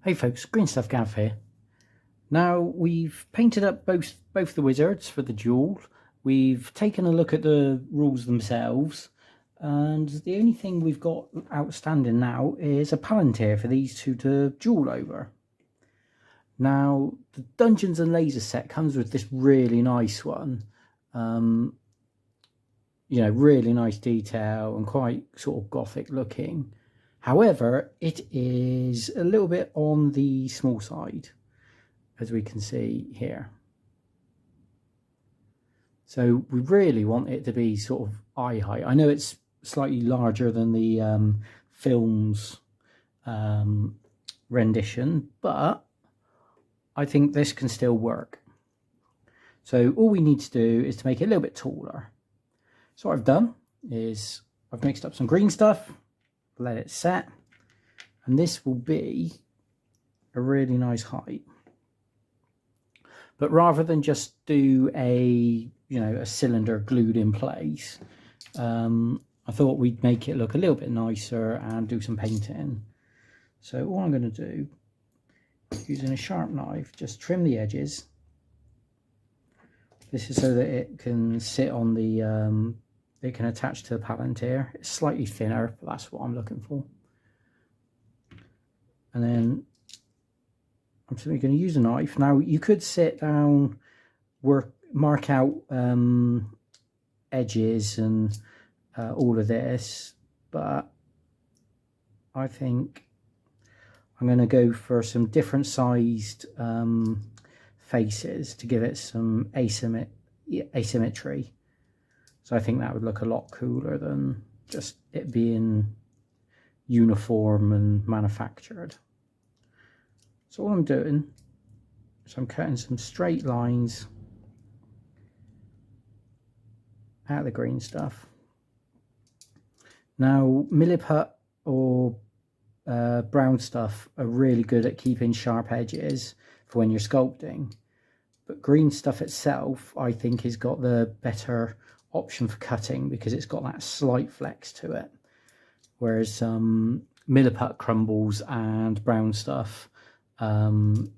Hey folks, Green Stuff Gav here. Now we've painted up both the wizards for the duel. We've taken a look at the rules themselves, and the only thing we've got outstanding now is a Palantir for these two to duel over. Now the Dungeons and Lasers set comes with this really nice one. You know, really nice detail and quite sort of gothic looking. However, it is a little bit on the small side, as we can see here. So we really want it to be sort of eye height. I know it's slightly larger than the film's rendition, but I think this can still work. So all we need to do is to make it a little bit taller. So what I've done is I've mixed up some green stuff, let it set, and this will be a really nice height. But rather than just do a cylinder glued in place, I thought we'd make it look a little bit nicer and do some painting. So all I'm going to do, using a sharp knife, just trim the edges. This is so that it can sit on the it can attach to the Palantir. It's slightly thinner, but that's what I'm looking for. And then I'm simply going to use a knife. Now you could sit down, mark out edges and all of this, but I think I'm going to go for some different sized faces to give it some asymmetry. So I think that would look a lot cooler than just it being uniform and manufactured. So all I'm doing is I'm cutting some straight lines out of the green stuff. Now milliput or brown stuff are really good at keeping sharp edges for when you're sculpting, but green stuff itself I think has got the better option for cutting because it's got that slight flex to it, whereas milliput crumbles and brown stuff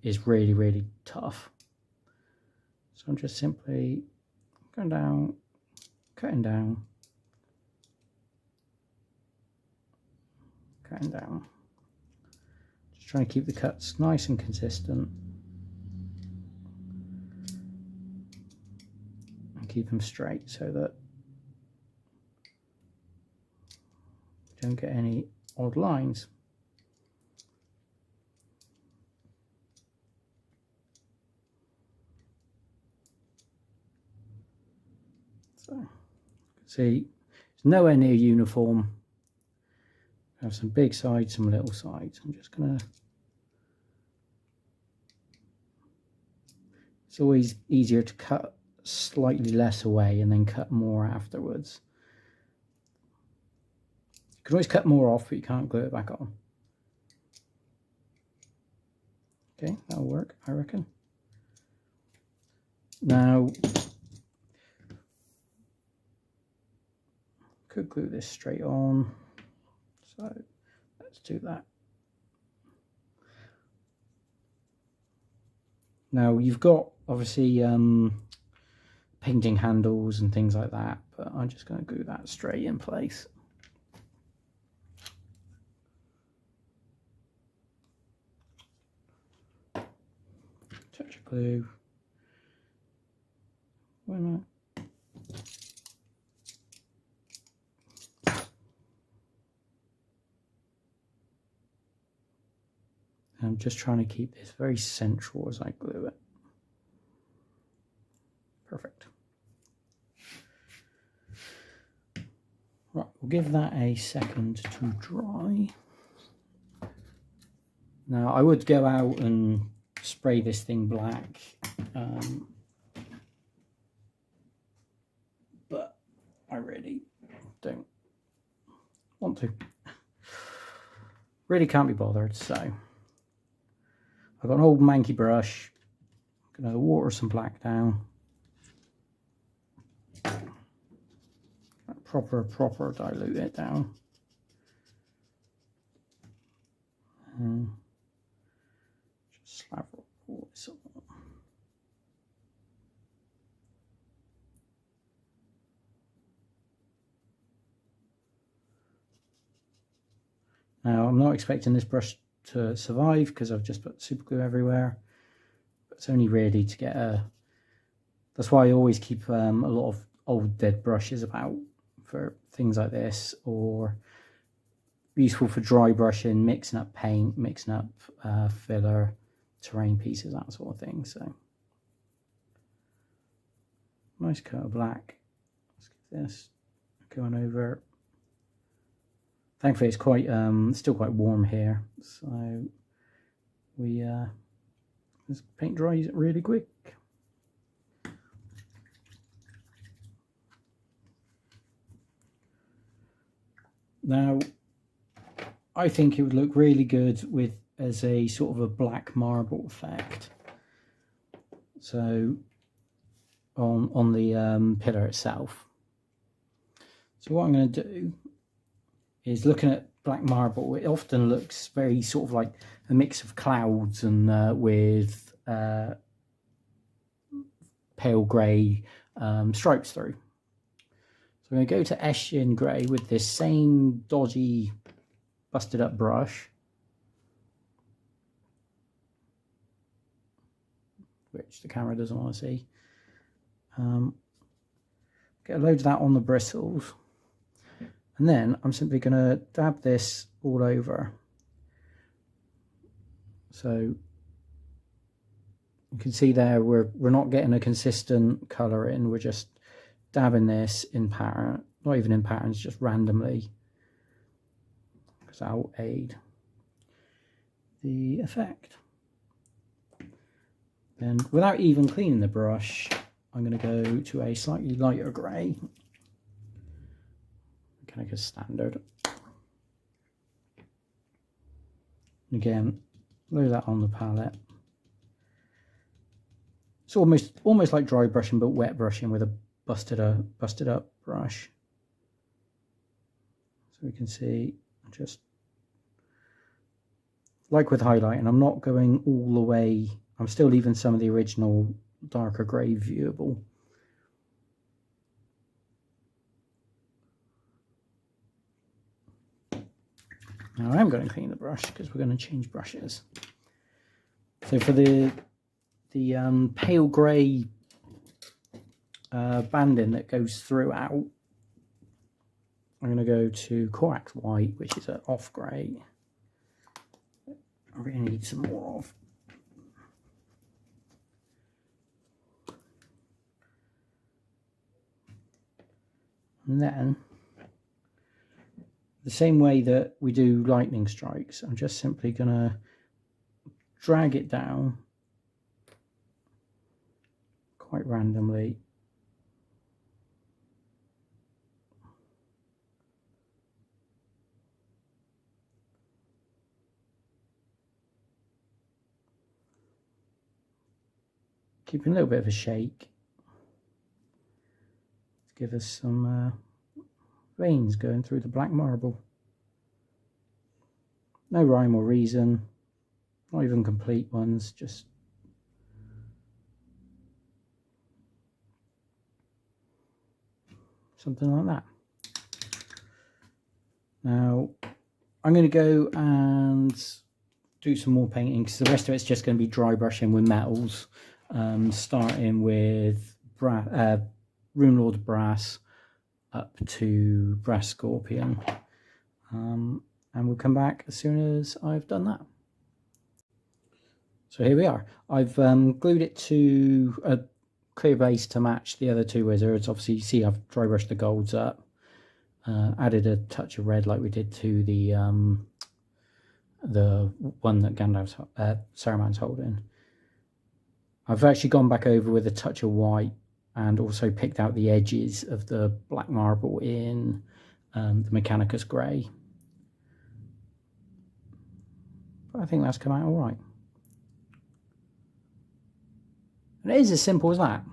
is really tough. So I'm just simply going down, cutting down, just trying to keep the cuts nice and consistent and keep them straight so that you don't get any odd lines. So see, it's nowhere near uniform. I have some big sides, some little sides. I'm just gonna, it's always easier to cut slightly less away and then cut more afterwards. You can always cut more off, but you can't glue it back on. Okay, that'll work, I reckon. Now, could glue this straight on, so let's do that. Now you've got obviously painting handles and things like that, but I'm just going to glue that straight in place. Touch of glue. Wait a minute. I'm just trying to keep this very central as I glue it. Perfect. Right, we'll give that a second to dry. Now I would go out and spray this thing black, but I really don't want to. Really can't be bothered, so I've got an old manky brush. I'm going to water some black down. Proper dilute it down. Now I'm not expecting this brush to survive because I've just put super glue everywhere, but it's only really to get a, that's why I always keep a lot of old dead brushes about for things like this, or useful for dry brushing, mixing up paint, mixing up filler, terrain pieces, that sort of thing. So nice coat of black. Let's get this going over. Thankfully it's quite still quite warm here, so we this paint dries really quick. Now I think it would look really good with as a sort of a black marble effect. So on the pillar itself. So what I'm going to do is, looking at black marble, it often looks very sort of like a mix of clouds and with pale grey stripes through. So I'm going to go to Hessian grey with this same dodgy busted up brush, which the camera doesn't want to see. Get a load of that on the bristles, and then I'm simply going to dab this all over. So you can see there we're not getting a consistent colour in, we're just dabbing this in pattern, not even in patterns, just randomly, because that will aid the effect. Then, without even cleaning the brush, I'm going to go to a slightly lighter grey, kind of a standard. Again, load that on the palette. It's almost like dry brushing, but wet brushing with a busted up brush. So we can see, just like with highlighting, I'm not going all the way. I'm still leaving some of the original darker grey viewable. Now I'm going to clean the brush because we're going to change brushes. So for the pale grey banding that goes throughout, I'm going to go to Coax White, which is an off grey. I really need some more of. And then, the same way that we do lightning strikes, I'm just simply going to drag it down quite randomly. Keeping a little bit of a shake to give us some veins going through the black marble. No rhyme or reason, not even complete ones, just something like that. Now I'm going to go and do some more painting because the rest of it's just going to be dry brushing with metals, starting with Rune Lord Brass up to Brass Scorpion, and we'll come back as soon as I've done that. So here we are. I've glued it to a clear base to match the other two wizards. Obviously you see I've dry brushed the golds up, added a touch of red like we did to the one that Gandalf's Saruman's holding. I've actually gone back over with a touch of white and also picked out the edges of the black marble in the Mechanicus grey. But I think that's come out all right. And it is as simple as that.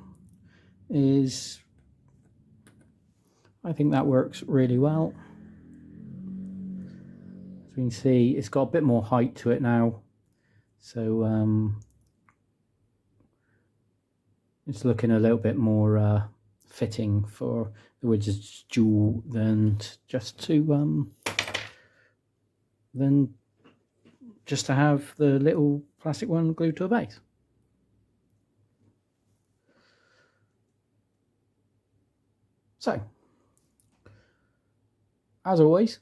I think that works really well. As we can see, it's got a bit more height to it now. So it's looking a little bit more fitting for the Wizard's Jewel than just to have the little plastic one glued to a base. So, as always,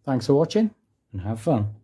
thanks for watching and have fun.